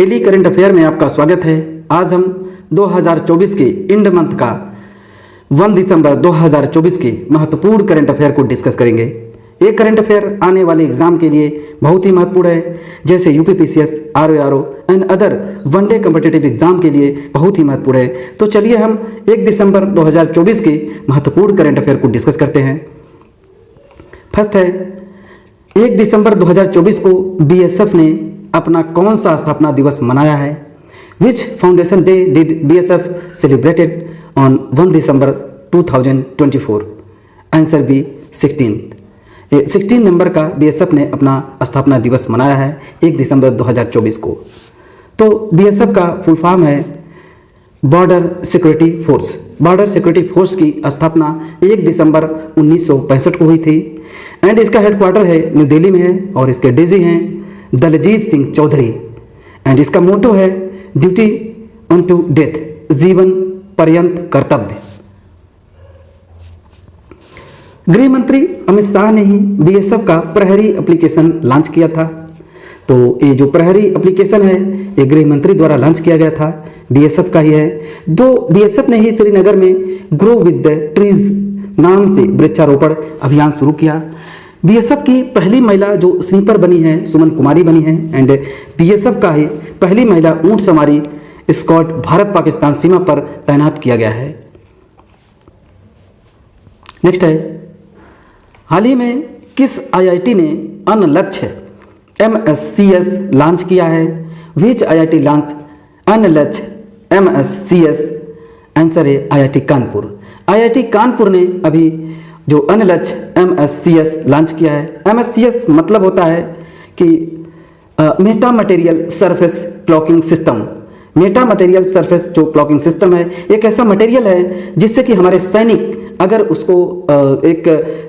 Daily current affair में आपका स्वागत है। आज हम 2024 के इंड मंथ का 1 दिसंबर 2024 के महत्वपूर्ण करंट अफेयर को डिस्कस करेंगे। ये करंट अफेयर आने वाले एग्जाम के लिए बहुत ही महत्वपूर्ण है, जैसे UPPCS, RORO and other one day competitive exam के लिए बहुत ही महत्वपूर्ण है। तो चलिए हम 1 दिसंबर 2024 के महत्वपूर्ण करंट अफेयर को डिस्कस करते हैं। फर्स्ट है, 1 दिसंबर 2024 को बीएसएफ ने अपना कौन सा स्थापना दिवस मनाया है? Which foundation day did BSF celebrated on 1 December 2024? Answer B 16 number का बीएसएफ ने अपना स्थापना दिवस मनाया है 1 दिसंबर 2024 को। तो बीएसएफ का फुल फॉर्म है border security force. Border security force की स्थापना 1 दिसंबर 1965 को हुई थी एंड इसका हेडक्वार्टर है न्यू दिल्ली में है और इसके डीजी हैं दलजीत सिंह चौधरी एंड इसका मोटो है ड्यूटी ऑन टू डेथ, जीवन पर्यंत कर्तव्य। गृह मंत्री अमित शाह ने ही बीएसएफ का प्रहरी एप्लीकेशन लॉन्च किया था। तो ये जो प्रहरी एप्लीकेशन है ये गृह मंत्री द्वारा लॉन्च किया गया था, बीएसएफ का ही है। बीएसएफ ने ही श्रीनगर में ग्रो विद द ट्रीज नाम से वृक्षारोपण अभियान शुरू किया। बीएसएफ की पहली महिला जो स्नीपर बनी है सुमन कुमारी बनी है एंड बीएसएफ का ही पहली महिला ऊंट सवारी स्क्वाड भारत पाकिस्तान सीमा पर तैनात किया गया है। नेक्स्ट है, हाल ही में किस आईआईटी ने अनलक्ष्य MSCS लॉन्च किया है? Which IIT launch Anlakshya MSCS? Answer है आईआईटी कानपुर। आईआईटी कानपुर ने अभी जो अनलक्ष्य MSCS लॉन्च किया है। MSCS मतलब होता है कि Meta material surface clocking system. Meta material surface जो क्लॉकिंग सिस्टम है एक ऐसा मटेरियल है जिससे कि हमारे सैनिक अगर उसको एक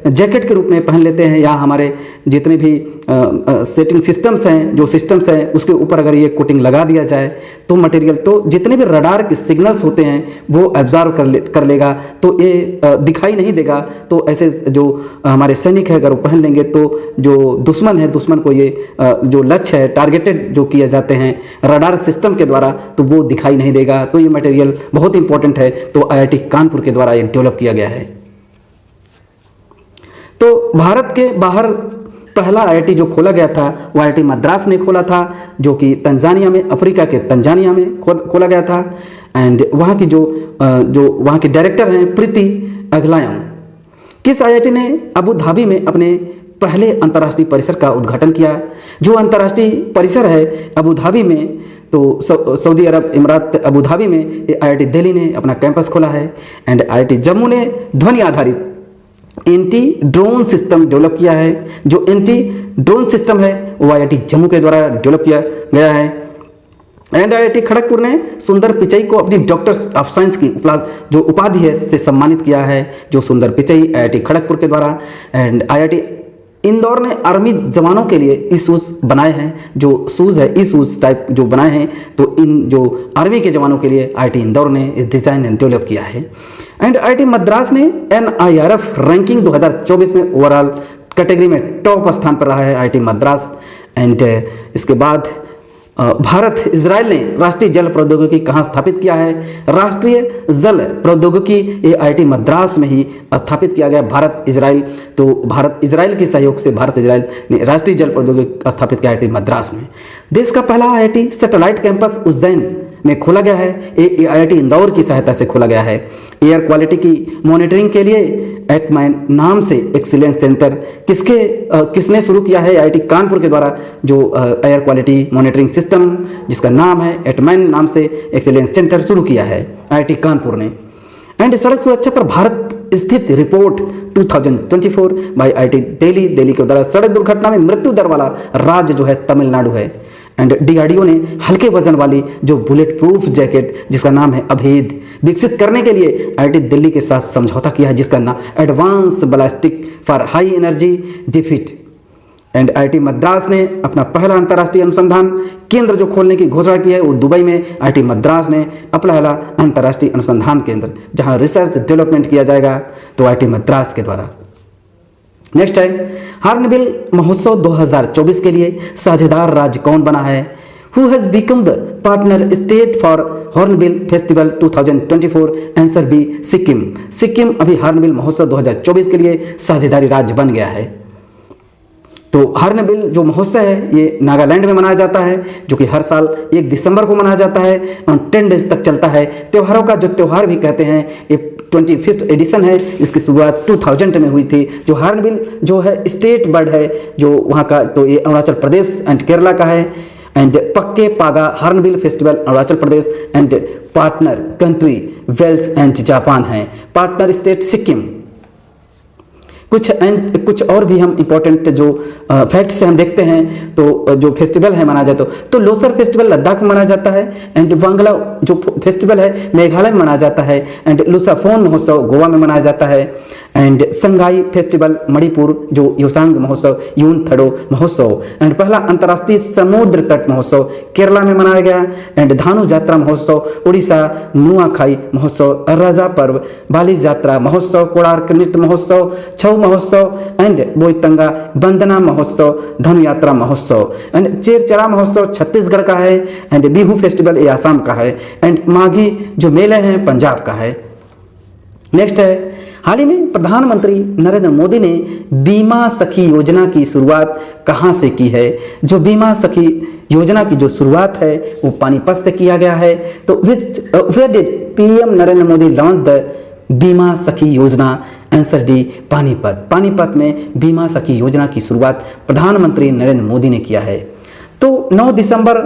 जैकेट के रूप में पहन लेते हैं या हमारे जितने भी सेटिंग सिस्टम्स हैं जो सिस्टम्स हैं उसके ऊपर अगर ये कोटिंग लगा दिया जाए तो मटेरियल तो जितने भी रडार के सिग्नल्स होते हैं वो एब्जॉर्व कर लेगा, तो ये दिखाई नहीं देगा। तो ऐसे जो हमारे सैनिक है अगर वो पहन लेंगे तो जो दुश्मन है दुश्मन को ये जो लक्ष्य है टारगेटेड जो किए जाते हैं रडार सिस्टम के द्वारा तो वो दिखाई नहीं देगा। तो ये मटेरियल बहुत इंपॉर्टेंट है, तो आईआईटी कानपुर के द्वारा ये डेवलप किया गया है। तो भारत के बाहर पहला आईआईटी जो खोला गया था वो आईआईटी मद्रास ने खोला था, जो कि तंजानिया में, अफ्रीका के तंजानिया में खोला गया था एंड वहाँ की जो वहाँ के डायरेक्टर हैं प्रीति अगलायम। किस आईआईटी ने अबू धाबी में अपने पहले अंतर्राष्ट्रीय परिसर का उद्घाटन किया? जो अंतर्राष्ट्रीय परिसर है अबू धाबी में, तो सऊदी अरब इमरात अबू धाबी में आईआईटी दिल्ली ने अपना कैंपस खोला है एंड आईआईटी जम्मू ने ध्वनि आधारित एंटी ड्रोन सिस्टम डेवलप किया है। जो एंटी ड्रोन सिस्टम है वो आईआईटी जम्मू के द्वारा डेवलप किया गया है एंड आईआईटी खड़गपुर ने सुंदर पिचई को अपनी डॉक्टर्स ऑफ साइंस की जो उपाधि है से सम्मानित किया है। जो सुंदर पिचई आईआईटी खड़गपुर के द्वारा एंड आईआईटी इंदौर ने आर्मी जवानों के लिए ई शूज़ बनाए हैं। जो शूज़ है ई शूज़ टाइप जो बनाए हैं, तो इन जो आर्मी के जवानों के लिए आईआईटी इंदौर ने इस डिज़ाइन एंड डेवलप किया है। एंड आईआईटी मद्रास ने NIRF रैंकिंग 2024 में ओवरऑल कैटेगरी में टॉप स्थान पर रहा है आईआईटी मद्रास। एंड इसके बाद भारत इजराइल ने राष्ट्रीय जल प्रौद्योगिकी कहाँ स्थापित किया है? राष्ट्रीय जल प्रौद्योगिकी ये आईआईटी मद्रास में ही स्थापित किया गया। भारत इजराइल, तो भारत इजराइल के सहयोग से भारत इजराइल ने राष्ट्रीय जल प्रौद्योगिकी स्थापित किया आईआईटी मद्रास में। देश का पहला आईआईटी सैटेलाइट कैंपस उज्जैन में खोला गया है। ये आईआईटी इंदौर की सहायता से खोला गया है। एयर क्वालिटी की मॉनिटरिंग के लिए एक्मैन नाम से एक्सीलेंस सेंटर किसने शुरू किया है? आईआईटी कानपुर के द्वारा जो एयर क्वालिटी मॉनिटरिंग सिस्टम जिसका नाम है एक्मैन नाम से एक्सीलेंस सेंटर शुरू किया है आईआईटी कानपुर ने। एंड सड़क सुरक्षा पर भारत स्थित रिपोर्ट 2024 बाय आईआईटी दिल्ली के द्वारा सड़क दुर्घटना में मृत्यु दर वाला राज्य जो है तमिलनाडु है। एंड डीआरडीओ ने हल्के वजन वाली जो बुलेट प्रूफ जैकेट जिसका नाम है अभेद विकसित करने के लिए आईआईटी दिल्ली के साथ समझौता किया है जिसका नाम advance ballistic for high energy defeat. And IIT Madras ने अपना पहला अंतर्राष्ट्रीय अनुसंधान केंद्र जो खोलने की घोषणा की है वो दुबई में आईआईटी मद्रास ने अपना पहला अंतर्राष्ट्रीय अनुसंधान केंद्र जहां रिसर्च डेवलपमेंट किया जाएगा तो आईआईटी मद्रास के द्वारा। नेक्स्ट है, हॉर्नबिल महोत्सव 2024 के लिए साझेदार राज्य कौन बना है? Who has become the partner state for Hornbill Festival 2024? Answer B Sikkim. Sikkim अभी हॉर्नबिल महोत्सव 2024 के लिए साझेदारी राज्य बन गया है। तो हॉर्नबिल जो महोत्सव है ये नागालैंड में मनाया जाता है, जो कि हर साल 1 दिसंबर को मनाया जाता है और 10 डेज तक चलता है। त्योहारों का जो त्यौहार भी कहते हैं, ये 25th एडिशन है। इसकी शुरुआत 2000 में हुई थी। जो हॉर्नबिल जो है स्टेट बर्ड है जो वहाँ का, तो ये अरुणाचल प्रदेश एंड केरला का है। And Pakke Paga hornbill festival Arunachal Pradesh and partner country Wales and Japan है। Partner state Sikkim. कुछ और भी हम इंपॉर्टेंट जो फैक्ट्स से हम देखते हैं, तो जो फेस्टिवल है मनाया जाता तो लोसर फेस्टिवल लद्दाख में मनाया जाता है। एंड वांगला जो फेस्टिवल है मेघालय में मनाया जाता है। एंड लुसाफोन महोत्सव गोवा में मनाया जाता है। एंड संगाई फेस्टिवल मणिपुर जो योसांग महोत्सव यून थड़ो महोत्सव। एंड पहला अंतर्राष्ट्रीय समुद्र तट महोत्सव केरला में मनाया गया। एंड धानु जात्रा महोत्सव उड़ीसा, नुआखाई महोत्सव, राजा पर्व, बाली जात्रा महोत्सव, कोणार्क नृत्य महोत्सव, छऊ महोत्सव एंड बोईतंगा बंदना महोत्सव, धनु यात्रा महोत्सव। एंड चेरचरा महोत्सव छत्तीसगढ़ का है। एंड बिहू फेस्टिवल ये आसाम का है। एंड माघी जो मेले हैं पंजाब का है। नेक्स्ट है, हाल ही में प्रधानमंत्री नरेंद्र मोदी ने बीमा सखी योजना की शुरुआत कहां से की है? जो बीमा सखी योजना की जो शुरुआत है वो पानीपत से किया गया है। तो where did PM Narendra Modi launch the बीमा सखी योजना? Answer D Panipat. पानीपत में बीमा सखी योजना की शुरुआत प्रधानमंत्री नरेंद्र मोदी ने किया है। तो 9 दिसंबर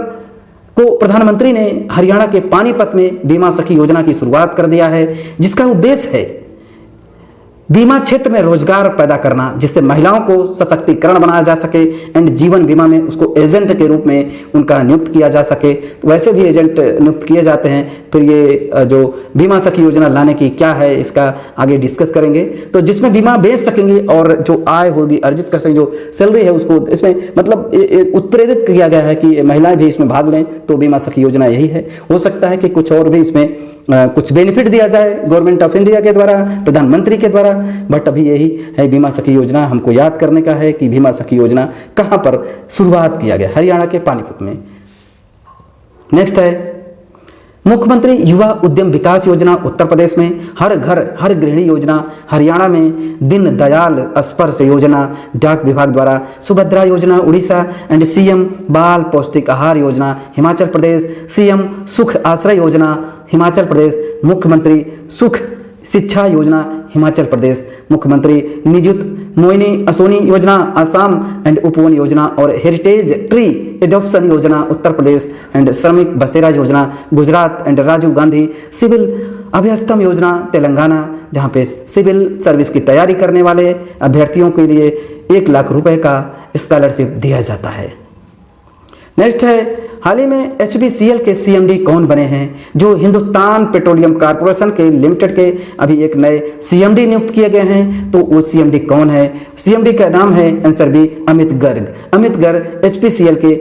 को प्रधानमंत्री ने हरियाणा के पानीपत में बीमा सखी योजना की शुरुआत कर दिया है, जिसका उद्देश्य है बीमा क्षेत्र में रोजगार पैदा करना, जिससे महिलाओं को सशक्तिकरण बनाया जा सके। एंड जीवन बीमा में उसको एजेंट के रूप में उनका नियुक्त किया जा सके। तो वैसे भी एजेंट नियुक्त किए जाते हैं। फिर ये जो बीमा सखी योजना लाने की क्या है इसका आगे डिस्कस करेंगे। तो जिसमें बीमा बेच सकेंगे और जो आय होगी अर्जित कर सकेंगे, जो सैलरी है उसको इसमें मतलब उत्प्रेरित किया गया है कि महिलाएं भी इसमें भाग लें। तो बीमा सखी योजना यही है। हो सकता है कि कुछ और भी इसमें कुछ बेनिफिट दिया जाए गवर्नमेंट ऑफ इंडिया के द्वारा, प्रधानमंत्री के द्वारा, बट अभी यही है बीमा सखी योजना। हमको याद करने का है कि बीमा सखी योजना कहां पर शुरुआत किया गया? हरियाणा के पानीपत में। नेक्स्ट है, मुख्यमंत्री युवा उद्यम विकास योजना उत्तर प्रदेश में, हर घर हर गृहिणी योजना हरियाणा में, दीन दयाल स्पर्श योजना डाक विभाग द्वारा, सुभद्रा योजना उड़ीसा एंड सीएम बाल पौष्टिक आहार योजना हिमाचल प्रदेश, सीएम सुख आश्रय योजना हिमाचल प्रदेश, मुख्यमंत्री सुख शिक्षा योजना हिमाचल प्रदेश, मुख्यमंत्री निजुत मोइनी असोनी योजना आसाम एंड उपवन योजना और हेरिटेज ट्री एडॉप्शन योजना उत्तर प्रदेश एंड श्रमिक बसेरा योजना गुजरात एंड राजीव गांधी सिविल अभ्यस्तम योजना तेलंगाना, जहां पे सिविल सर्विस की तैयारी करने वाले अभ्यर्थियों के लिए 1 लाख रुपए का स्कॉलरशिप दिया जाता है। नेक्स्ट है, हाल ही में HPCL के CMD कौन बने हैं? जो हिंदुस्तान पेट्रोलियम कॉर्पोरेशन के लिमिटेड के अभी एक नए CMD नियुक्त किए गए हैं। तो वो CMD कौन है? CMD का नाम है answer B Amit Garg. Amit Garg HPCL के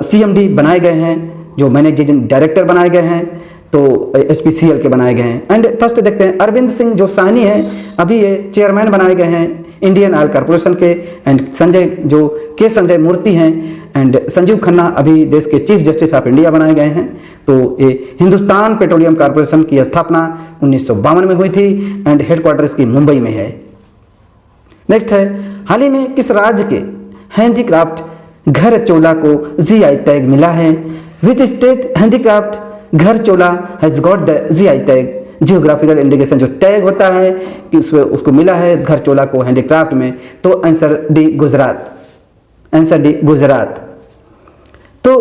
CMD बनाए गए हैं, जो मैनेजिंग डायरेक्टर बनाए गए हैं। तो HPCL के बनाए गए हैं। एंड फर्स्ट देखते हैं, अरविंद सिंह जो साहनी है अभी ये चेयरमैन बनाए गए हैं इंडियन ऑयल कॉर्पोरेशन के। एंड संजय मूर्ति हैं एंड संजीव खन्ना अभी देश के चीफ जस्टिस ऑफ इंडिया बनाए गए हैं। तो ये हिंदुस्तान पेट्रोलियम कॉर्पोरेशन की स्थापना 1952 में हुई थी एंड हेडक्वार्टर इसकी मुंबई में है। नेक्स्ट है, हाल ही में किस राज्य के हैंडीक्राफ्ट घर चोला को GI टैग मिला है? विच state handicraft Gharchola has got the GI tag? Geographical indication जो टैग होता है कि उसको मिला है घर चोला को हैंडीक्राफ्ट में। तो answer D Gujarat. Answer D Gujarat. तो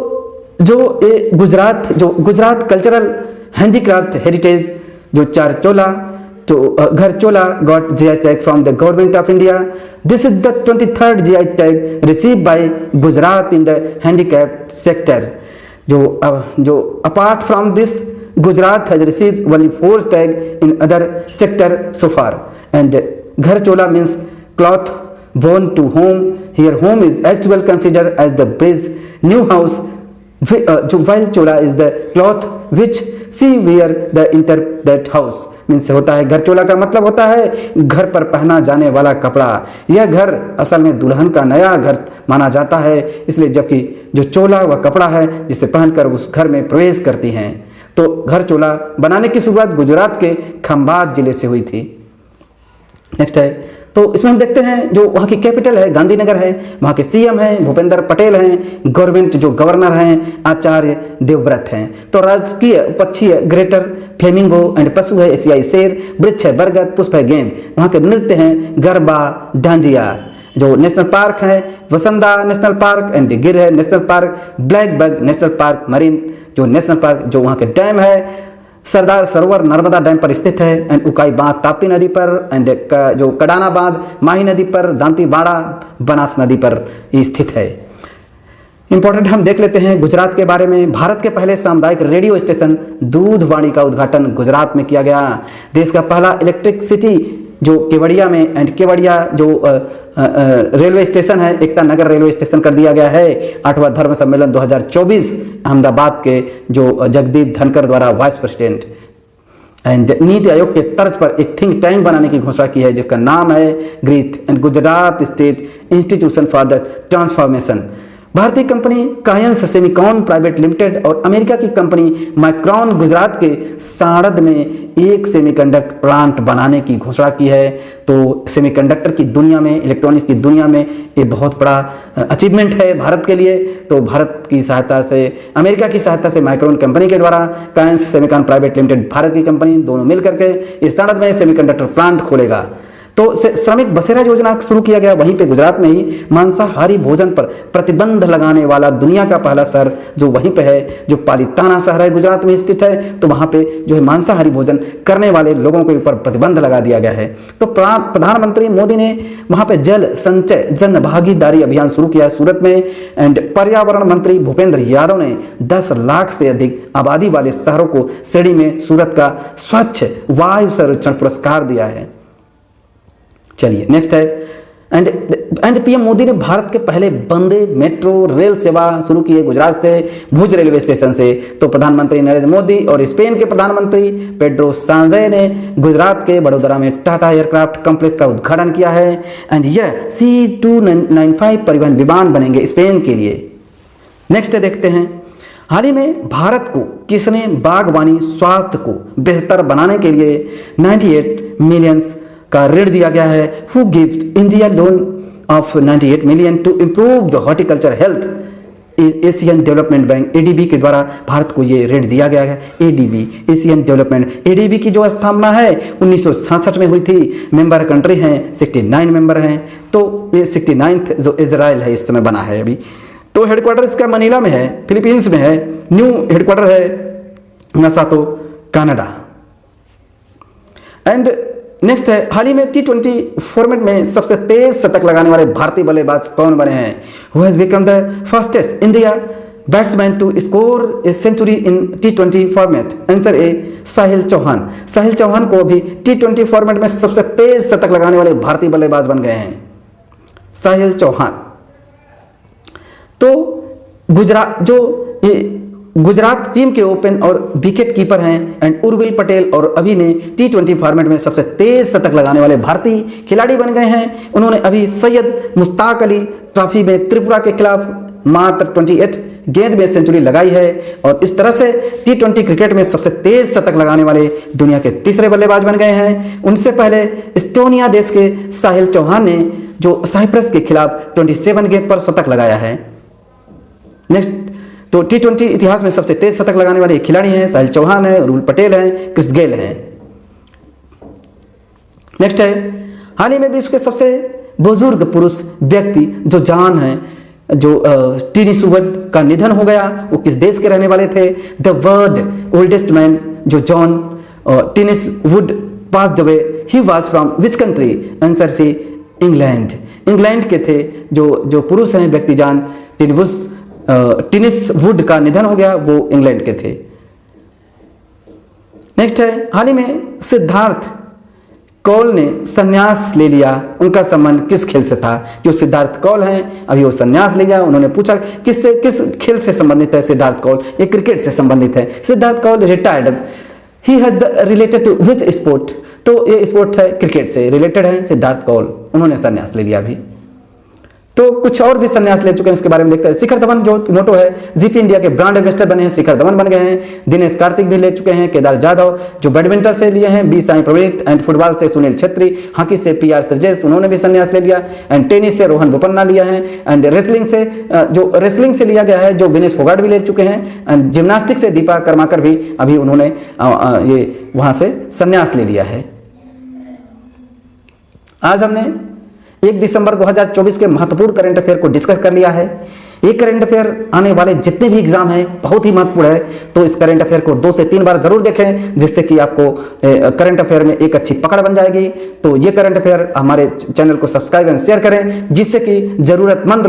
जो ये गुजरात कल्चरल हैंडीक्राफ्ट हेरिटेज जो चार चोला तो Gharchola got GI tag from the government of India. This is the 23rd GI tag receive by Gujarat in the handicraft sector. जो apart from this Gujarat has received only 4 tags in other sector so far. And Ghar Chola means cloth born to home. Here home is actually considered as the bridge. New house जो while chola is the cloth which she wear the enter that house, means होता है घर चोला का मतलब होता है घर पर पहना जाने वाला कपड़ा। यह घर असल में दुल्हन का नया घर माना जाता है, इसलिए जबकि जो चोला वह कपड़ा है जिसे पहनकर उस घर में प्रवेश करती हैं। तो घर चोला बनाने की शुरुआत गुजरात के खंभात जिले से हुई थी। नेक्स्ट है, तो इसमें हम देखते हैं जो वहाँ की कैपिटल है गांधीनगर है, वहाँ के सीएम हैं भूपेंद्र पटेल हैं, गवर्नमेंट जो गवर्नर हैं आचार्य देवव्रत हैं। तो राजकीय पक्षी है ग्रेटर फ्लेमिंगो एंड पशु है एशियाई शेर, वृक्ष है बरगद, पुष्प है गेंद। वहाँ के नृत्य हैं गरबा डांडिया। जो नेशनल पार्क है वसंदा नेशनल पार्क एंड गिर है national park, black bug national park, marine जो नेशनल पार्क, जो वहाँ के डैम है सरदार सरोवर नर्मदा डैम पर स्थित है, एंड उकाई बांध ताप्ती नदी पर, एंड जो कडाना बांध माही नदी पर, दांती बाड़ा बनास नदी पर स्थित है। इंपॉर्टेंट हम देख लेते हैं गुजरात के बारे में। भारत के पहले सामुदायिक रेडियो स्टेशन दूधवाणी का उद्घाटन गुजरात में किया गया। देश का पहला इलेक्ट्रिक सिटी जो केवड़िया में, एंड केवड़िया जो रेलवे स्टेशन है एकता नगर रेलवे स्टेशन कर दिया गया है। 8वां धर्म सम्मेलन 2024 अहमदाबाद के जो जगदीप धनकर द्वारा vice president and NITI Aayog के तर्ज पर एक थिंक टैंक बनाने की घोषणा की है जिसका नाम है GRIT and Gujarat state institution for the transformation. भारतीय company Kaynes semicon private limited और अमेरिका की कंपनी माइक्रॉन गुजरात के साड़द में एक सेमीकंडक्टर प्लांट बनाने की घोषणा की है। तो सेमीकंडक्टर की दुनिया में, इलेक्ट्रॉनिक्स की दुनिया में ये बहुत बड़ा अचीवमेंट है भारत के लिए। तो भारत की सहायता से, अमेरिका की सहायता से माइक्रॉन कंपनी के द्वारा कायंस सेमिकॉन प्राइवेट लिमिटेड भारत की कंपनी दोनों मिलकर के इस साड़द में सेमीकंडक्टर प्लांट खोलेगा। तो श्रमिक बसेरा योजना शुरू किया गया वहीं पे गुजरात में ही। मांसाहारी भोजन पर प्रतिबंध लगाने वाला दुनिया का पहला शहर जो वहीं पे है, जो पालिताना शहर है गुजरात में स्थित है। तो वहां पे जो है मांसाहारी भोजन करने वाले लोगों के ऊपर प्रतिबंध लगा दिया गया है। तो प्रधानमंत्री मोदी ने वहां पे जल संचय जन भागीदारी अभियान शुरू किया है सूरत में। एंड पर्यावरण मंत्री भूपेंद्र यादव ने 10 लाख से अधिक आबादी वाले शहरों को श्रेणी में सूरत का स्वच्छ वायु सर्वेक्षण पुरस्कार दिया है। चलिए नेक्स्ट है, एंड पीएम मोदी ने भारत के पहले वंदे मेट्रो रेल सेवा शुरू की है गुजरात से भुज रेलवे स्टेशन से। तो प्रधानमंत्री नरेंद्र मोदी और स्पेन के प्रधानमंत्री पेड्रो सांजेस ने गुजरात के वडोदरा में टाटा एयरक्राफ्ट कॉम्प्लेक्स का उद्घाटन किया है। एंड यह C295 परिवहन विमान बनेंगे स्पेन के लिए। नेक्स्ट देखते हैं, हाल ही में भारत को किसने बागवानी स्वास्थ्य को बेहतर बनाने के लिए 98 मिलियन का ऋण दिया गया है। Who gives India loan of 98 million to improve the horticulture health. Asian Development Bank ADB के द्वारा भारत को ये ऋण दिया गया है। एडीबी एशियन डेवलपमेंट, एडीबी की जो स्थापना है 1966 में हुई थी। मेंबर कंट्री हैं 69 मेंबर हैं। तो ये 69th जो इजराइल है इस समय बना है अभी। तो हेडक्वार्टर इसका मनीला में है, फिलीपींस में है। न्यू हेडक्वार्टर है नासातो कनाडा। एंड नेक्स्ट है, हाल ही में T20 फॉर्मेट में सबसे तेज शतक लगाने वाले भारतीय बल्लेबाज कौन बने हैं? Who has become the fastest India batsman to score a century in T20 format? Answer A Sahil Chauhan. Sahil Chauhan को भी T20 फॉर्मेट में सबसे तेज शतक लगाने वाले भारतीय बल्लेबाज बन गए हैं साहिल चौहान। तो गुजरात टीम के ओपन और विकेट कीपर हैं एंड उर्विल पटेल और अभी ने T20 फॉर्मेट में सबसे तेज शतक लगाने वाले भारतीय खिलाड़ी बन गए हैं। उन्होंने अभी सैयद मुश्ताक अली ट्रॉफी में त्रिपुरा के खिलाफ मात्र 28 गेंद में सेंचुरी लगाई है और इस तरह से T20 क्रिकेट में सबसे तेज शतक लगाने वाले दुनिया के तीसरे बल्लेबाज बन गए हैं। उनसे पहले एस्टोनिया देश के साहिल चौहान ने जो साइप्रस के खिलाफ 27 गेंद पर शतक लगाया है। नेक्स्ट, तो T20 इतिहास में सबसे तेज शतक लगाने वाले खिलाड़ी हैं साहिल चौहान है, उर्विल पटेल हैं, क्रिस गेल हैं। नेक्स्ट है, हाल ही में विश्व के सबसे बुजुर्ग पुरुष व्यक्ति जो जॉन है, जो टिनिस वुड का निधन हो गया, वो किस देश के रहने वाले थे? द वर्ल्ड ओल्डेस्ट मैन जो John Tinniswood passed away, he was from which country? Answer C England. England के थे जो पुरुष हैं व्यक्ति जॉन टिनिस वुड का निधन हो गया, वो इंग्लैंड के थे। नेक्स्ट है, हाल ही में सिद्धार्थ कौल ने संन्यास ले लिया, उनका संबंध किस खेल से था? जो सिद्धार्थ कौल हैं अभी वो संन्यास ले लिया। उन्होंने पूछा किस खेल से संबंधित है सिद्धार्थ कौल? ये क्रिकेट से संबंधित है। Siddharth Kaul retired, he has related to which sport? तो ये स्पोर्ट्स है, क्रिकेट से रिलेटेड है सिद्धार्थ कौल, उन्होंने संन्यास ले लिया अभी। तो कुछ और भी संन्यास ले चुके हैं, उसके बारे में देखते हैं। शिखर धवन जो मोटो है, जीपी इंडिया के ब्रांड एम्बेसडर बने हैं, शिखर धवन बन गए हैं। दिनेश कार्तिक भी ले चुके हैं। केदार जाधव जो बैडमिंटन से लिए हैं, B Sai Praneeth, and football से सुनील छेत्री, हॉकी से पी आर श्रीजेश, उन्होंने भी संन्यास ले लिया। एंड टेनिस से रोहन बोपन्ना लिया है। एंड रेसलिंग से जो रेसलिंग से लिया गया है, जो विनेश फोगाट भी ले चुके हैं। एंड जिम्नास्टिक से दीपा कर्माकर भी अभी उन्होंने ये वहां से संन्यास ले लिया है। आज हमने 1 दिसंबर 2024 के महत्वपूर्ण करंट अफेयर को डिस्कस कर लिया है। ये करंट अफेयर आने वाले जितने भी एग्जाम हैं बहुत ही महत्वपूर्ण है, तो इस करंट अफेयर को 2 से 3 बार जरूर देखें, जिससे कि आपको करंट अफेयर में एक अच्छी पकड़ बन जाएगी। तो ये करंट अफेयर हमारे चैनल को सब्सक्राइब एंड शेयर करें, जिससे कि जरूरतमंद